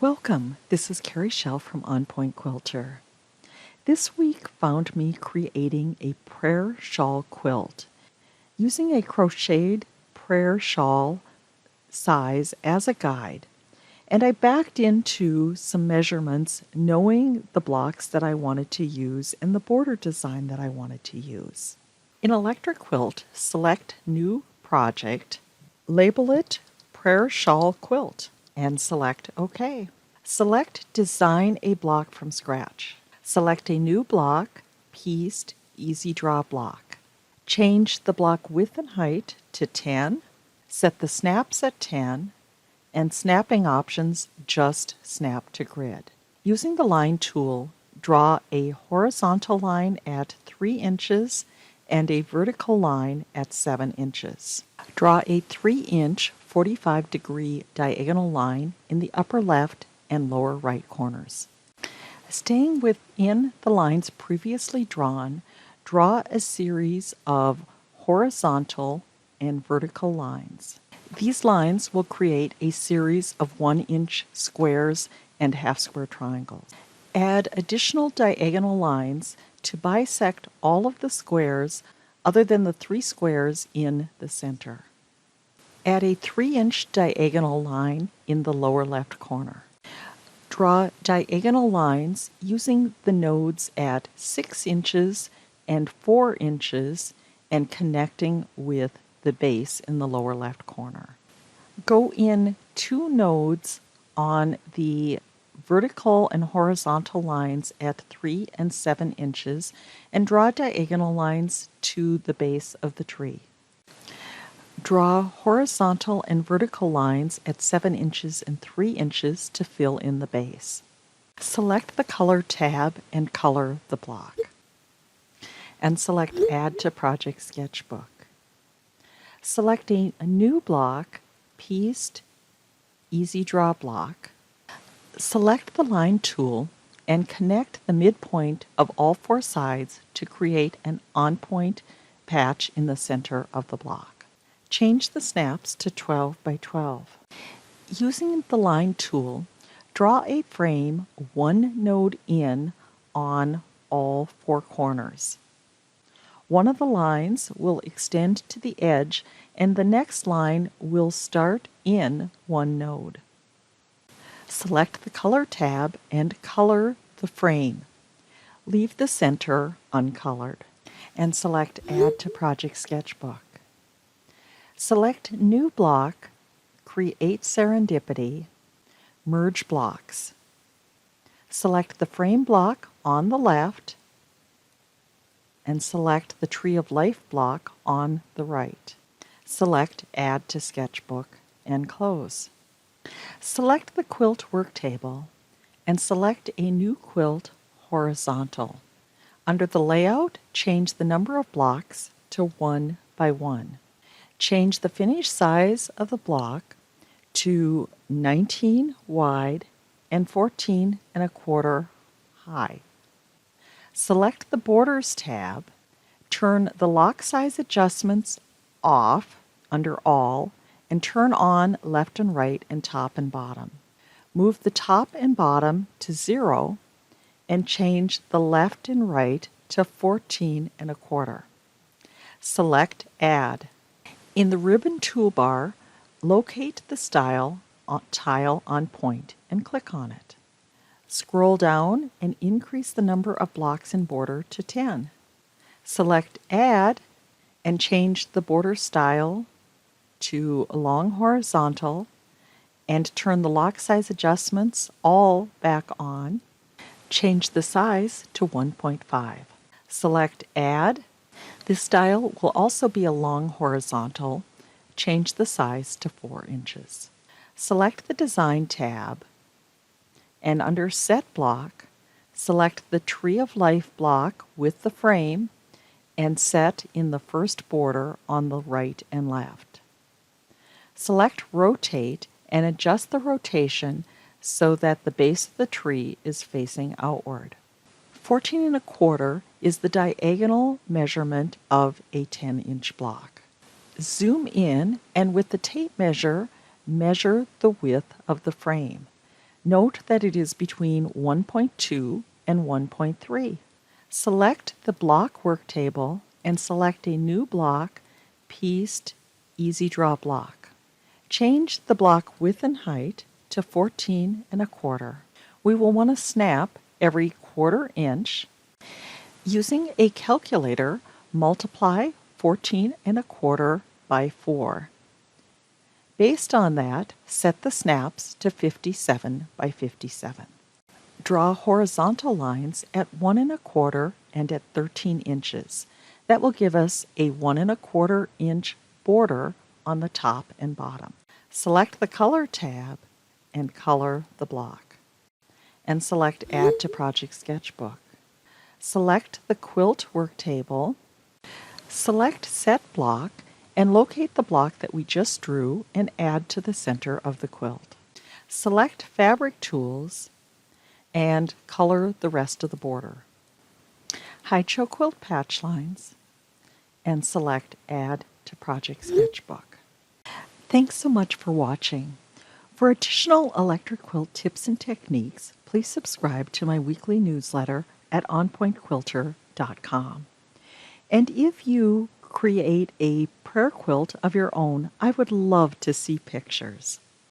Welcome, this is Carrie Shell from On Point Quilter. This week found me creating a prayer shawl quilt using a crocheted prayer shawl size as a guide, and I backed into some measurements knowing the blocks that I wanted to use and the border design that I wanted to use. In Electric Quilt, select New Project, label it Prayer Shawl Quilt, and select OK. Select Design a Block from Scratch. Select a new block, Pieced Easy Draw Block. Change the block width and height to 10. Set the snaps at 10, and snapping options just snap to grid. Using the line tool, draw a horizontal line at 3 inches and a vertical line at 7 inches. Draw a 3-inch 45-degree diagonal line in the upper left and lower right corners. Staying within the lines previously drawn, draw a series of horizontal and vertical lines. These lines will create a series of 1-inch squares and half-square triangles. Add additional diagonal lines to bisect all of the squares other than the 3 squares in the center. Add a 3-inch diagonal line in the lower left corner. Draw diagonal lines using the nodes at 6 inches and 4 inches and connecting with the base in the lower left corner. Go in 2 nodes on the vertical and horizontal lines at 3 and 7 inches and draw diagonal lines to the base of the tree. Draw horizontal and vertical lines at 7 inches and 3 inches to fill in the base. Select the Color tab and color the block. And select Add to Project Sketchbook. Select a new block, Pieced Easy Draw Block. Select the line tool and connect the midpoint of all 4 sides to create an on-point patch in the center of the block. Change the snaps to 12 by 12. Using the line tool, draw a frame 1 node in on all 4 corners. One of the lines will extend to the edge and the next line will start in 1 node. Select the Color tab and color the frame. Leave the center uncolored and select Add to Project Sketchbook. Select New Block, Create Serendipity, Merge Blocks. Select the frame block on the left and select the Tree of Life block on the right. Select Add to Sketchbook and close. Select the quilt work table and select a new quilt horizontal. Under the layout, change the number of blocks to 1 by 1. Change the finish size of the block to 19 wide and 14 1/4 high. Select the Borders tab, turn the lock size adjustments off under All, and turn on left and right and top and bottom. Move the top and bottom to 0 and change the left and right to 14 1/4. Select Add. In the ribbon toolbar, locate the tile on point and click on it. Scroll down and increase the number of blocks in border to 10. Select Add and change the border style to long horizontal and turn the lock size adjustments all back on. Change the size to 1.5. Select Add. This style will also be a long horizontal. Change the size to 4 inches. Select the Design tab and under Set Block, select the Tree of Life block with the frame and set in the first border on the right and left. Select Rotate and adjust the rotation so that the base of the tree is facing outward. 14 1/4 is the diagonal measurement of a 10-inch block. Zoom in and with the tape measure, measure the width of the frame. Note that it is between 1.2 and 1.3. Select the block work table and select a new block, pieced Easy Draw block. Change the block width and height to 14 1/4. We will want to snap every 1/4 inch. Using a calculator, multiply 14 1/4 by 4. Based on that, set the snaps to 57 by 57. Draw horizontal lines at 1 1/4 and at 13 inches. That will give us a 1 1/4 inch border on the top and bottom. Select the Color tab and color the block. And select Add to Project Sketchbook. Select the quilt work table. Select Set Block and locate the block that we just drew and add to the center of the quilt. Select Fabric Tools and color the rest of the border. Hide Show Quilt patch lines and select Add to Project Sketchbook. Thanks so much for watching. For additional electric quilt tips and techniques, please subscribe to my weekly newsletter at onpointquilter.com. And if you create a prayer quilt of your own, I would love to see pictures.